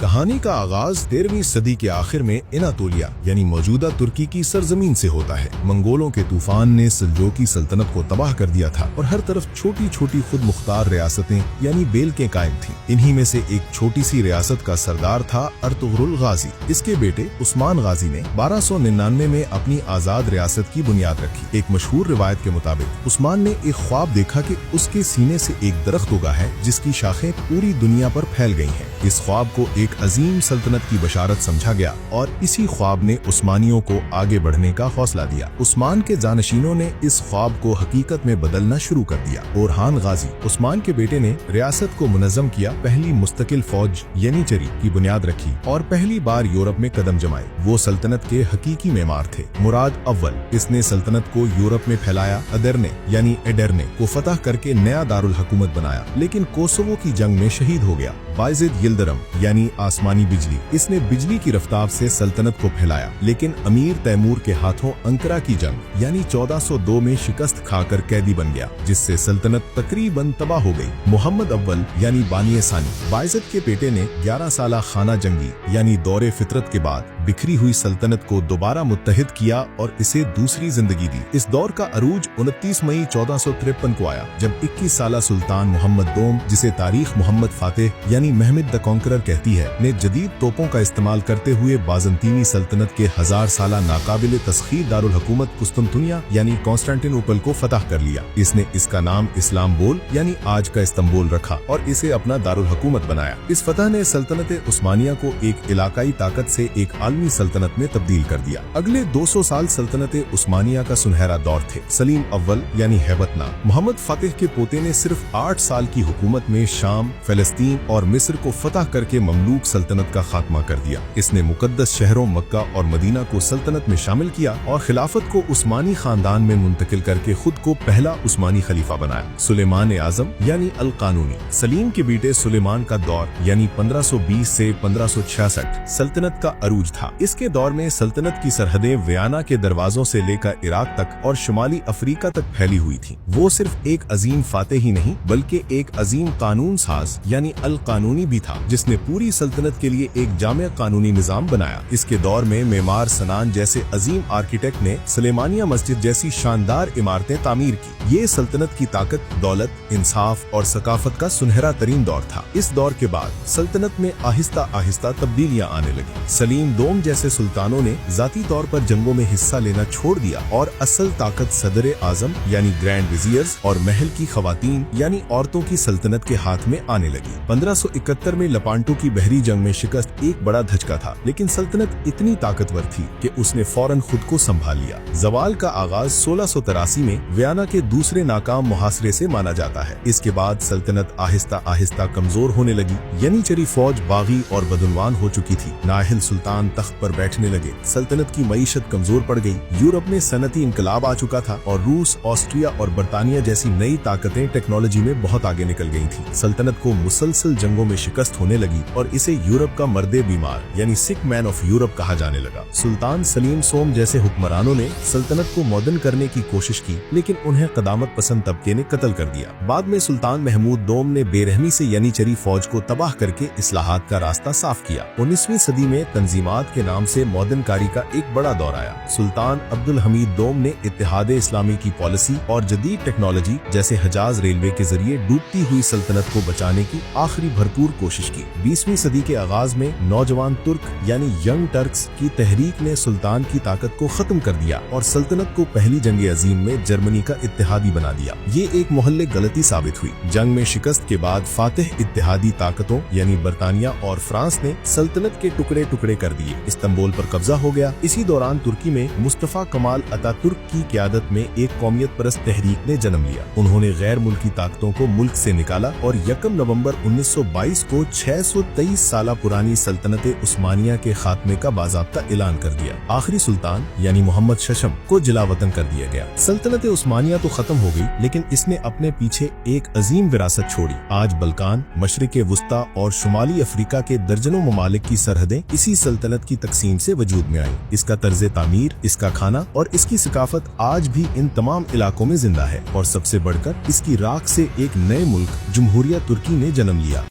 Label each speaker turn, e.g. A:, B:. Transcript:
A: कहानी का आगाज 13वीं सदी के आखिर में एनातोलिया यानी मौजूदा तुर्की की सरजमीन से होता है। मंगोलों के तूफान ने सल्जोकी सल्तनत को तबाह कर दिया था और हर तरफ छोटी छोटी खुद मुख्तार रियासतें यानी बेलकें कायम थीं। इन्हीं में से एक छोटी सी रियासत का सरदार था अर्तुगरुल गाजी। इसके बेटे उस्मान गाजी ने 1299 में अपनी आजाद रियासत की बुनियाद रखी। एक मशहूर रिवायत के मुताबिक उस्मान ने एक ख्वाब देखा कि उसके सीने से एक दरख्त उगा है जिसकी शाखें पूरी दुनिया पर फैल गई हैं। इस ख्वाब को एक अजीम सल्तनत की बशारत समझा गया और इसी ख्वाब ने उस्मानियों को आगे बढ़ने का हौसला दिया। उस्मान के जानशीनों ने इस ख्वाब को हकीकत में बदलना शुरू कर दिया। ओरहान गाजी उस्मान के बेटे ने रियासत को मुनज़्ज़म किया, पहली मुस्तकिल फौज यानी चरी की बुनियाद रखी और पहली बार यूरोप में कदम जमाए। वो सल्तनत के हकीकी मेमार थे। मुराद अव्वल इसने सल्तनत को यूरोप में फैलाया। अदरने यानी एडरने को फतह करके नया दारुल हुकूमत बनाया, लेकिन कोसोवो की जंग में शहीद हो गया। बायज़िद यिल्दिरम यानी आसमानी बिजली, इसने बिजली की रफ्तार से सल्तनत को फैलाया, लेकिन अमीर तैमूर के हाथों अंकरा की जंग यानी 1402 में शिकस्त खाकर कैदी बन गया, जिससे सल्तनत तकरीबन तबाह हो गई। मोहम्मद अव्वल यानी बानी सानी बायज़िद के बेटे ने 11 साला खाना जंगी यानी दौरे फितरत के बाद बिखरी हुई सल्तनत को दोबारा मुत्तहिद किया और इसे दूसरी जिंदगी दी। इस दौर का अरूज 29 मई 1453 को आया, जब 21 साला सुल्तान मोहम्मद दोम, जिसे तारीख मोहम्मद फातेह यानी महमद द कॉन्करर कहती है, ने जदीद तोपों का इस्तेमाल करते हुए बाज़ंतीनी सल्तनत के 1000 साला नाकाबिल तस्खीर दारुल हुकूमत कुस्तुनतुनिया यानी कॉन्स्टेंटिनोपल को फतह कर लिया। इसने इसका नाम इस्लाम्बोल यानी आज का इस्तांबुल रखा और इसे अपना दारुल हुकूमत बनाया। इस फतह ने सल्तनत उस्मानिया को एक इलाकाई ताकत से एक आलमी सल्तनत में तब्दील कर दिया। अगले 200 साल सल्तनत उस्मानिया का सुनहरा दौर थे। सलीम अव्वल यानी हैबतना मोहम्मद फातिह के पोते ने सिर्फ 8 साल की हुकूमत में शाम, फिलिस्तीन और मिस्र को फतह करके ममलूक सल्तनत का खात्मा कर दिया। इसने मुकद्दस शहरों मक्का और मदीना को सल्तनत में शामिल किया और खिलाफत को उस्मानी खानदान में मुंतकिल करके खुद को पहला उस्मानी खलीफा बनाया। सुलेमान आजम यानी अल कानूनी सलीम के बेटे सुलेमान का दौर यानी 1520 से 1566 सल्तनत का अरूज था। इसके दौर में सल्तनत की सरहदें वियना के दरवाजों से लेकर इराक तक और शुमाली अफ्रीका तक फैली हुई थी। वो सिर्फ एक अजीम फातेह ही नहीं बल्कि एक अजीम कानून साज यानी अल कानूनी भी था, जिसने पूरी सल्तनत के लिए एक जामे कानूनी निजाम बनाया। इसके दौर में मेमार सनान जैसे अजीम आर्किटेक्ट ने सुलेमानिया मस्जिद जैसी शानदार इमारतें तामीर की। ये सल्तनत की ताकत, दौलत, इंसाफ और सकाफत का सुनहरा तरीन दौर था। इस दौर के बाद सल्तनत में आहिस्ता आहिस्ता तब्दीलियां आने लगी। सलीम दोम जैसे सुल्तानों ने जाती तौर पर जंगों में हिस्सा लेना छोड़ दिया और असल ताकत सदर आजम यानी ग्रैंड विजियर्स और महल की खवातीन यानी औरतों की सल्तनत के हाथ में आने लगी। 1571 में लपांटो की बहरी जंग में शिकस्त एक बड़ा धचका था, लेकिन सल्तनत इतनी ताकतवर थी कि उसने फौरन खुद को संभाल लिया। जवाल का आगाज 1683 में वियना के दूसरे नाकाम मुहासरे से माना जाता है। इसके बाद सल्तनत आहिस्ता आहिस्ता कमजोर होने लगी। यनीचरी फौज बागी और बदनवान हो चुकी थी। नाहिल सुल्तान तख्त पर बैठने लगे। सल्तनत की मईशत कमजोर पड़ गई। यूरोप में सनती इनकलाब आ चुका था और रूस, ऑस्ट्रिया और बर्तानिया जैसी नई ताकतें टेक्नोलॉजी में बहुत आगे निकल गई थी। सल्तनत को मुसलसल जंगों में शिकस्त होने लगी और इसे यूरोप का मर्दे बीमार यानी सिक मैन ऑफ यूरोप कहा जाने लगा। सुल्तान सलीम सोम जैसे हुक्मरानों ने सल्तनत को मॉडर्न करने की कोशिश की, लेकिन उन्हें कदामत पसंद तबके ने कत्ल कर दिया। बाद में सुल्तान महमूद दोम ने बेरहमी से यनीचरी फौज को तबाह करके इस्लाहात का रास्ता साफ किया। 19वीं सदी में तंजीमात के नाम से मॉडर्न कारी का एक बड़ा दौर आया। सुल्तान अब्दुल हमीद दोम ने इत्तेहाद इस्लामी की पॉलिसी और जदीद टेक्नोलॉजी जैसे हजाज रेलवे के जरिए डूबती हुई सल्तनत को बचाने की आखिरी भरपूर कोशिश की। 20वीं सदी के आगाज में नौजवान तुर्क यानी यंग टर्क्स की तहरीक ने सुल्तान की ताकत को खत्म कर दिया और सल्तनत को पहली जंग अजीम में जर्मनी का इत्तेहादी बना दिया। ये एक मोहल्ले गलती साबित हुई। जंग में शिकस्त के बाद फातिह इत्तेहादी ताकतों यानी बर्तानिया और फ्रांस ने सल्तनत के टुकड़े टुकड़े कर दिए। इस्तांबुल पर कब्जा हो गया। इसी दौरान तुर्की में मुस्तफा कमाल अतातुर्क की क़यादत में एक कौमियत परस्त तहरीक ने जन्म लिया। उन्होंने गैर मुल्की ताकतों को मुल्क से निकाला और 1 नवंबर 1922 को 623 साल पुरानी सल्तनत उस्मानिया के खात्मे का बाज़ाब्ता ऐलान कर दिया। आखिरी सुल्तान यानी मोहम्मद शशम को जिलावतन कर दिया गया। सल्तनत उस्मानिया तो खत्म हो गई, लेकिन इसने अपने पीछे एक अजीम विरासत छोड़ी। आज बल्कान, मशरिक़ वुस्ता और शुमाली अफ्रीका के दर्जनों ममालिक की सरहदें इसी सल्तनत की तकसीम से वजूद में आई। इसका तर्ज तामीर, इसका खाना और इसकी सकाफत आज भी इन तमाम इलाकों में जिंदा है और सबसे बढ़कर इसकी राख से एक नए मुल्क जमहूरिया तुर्की ने जन्म लिया।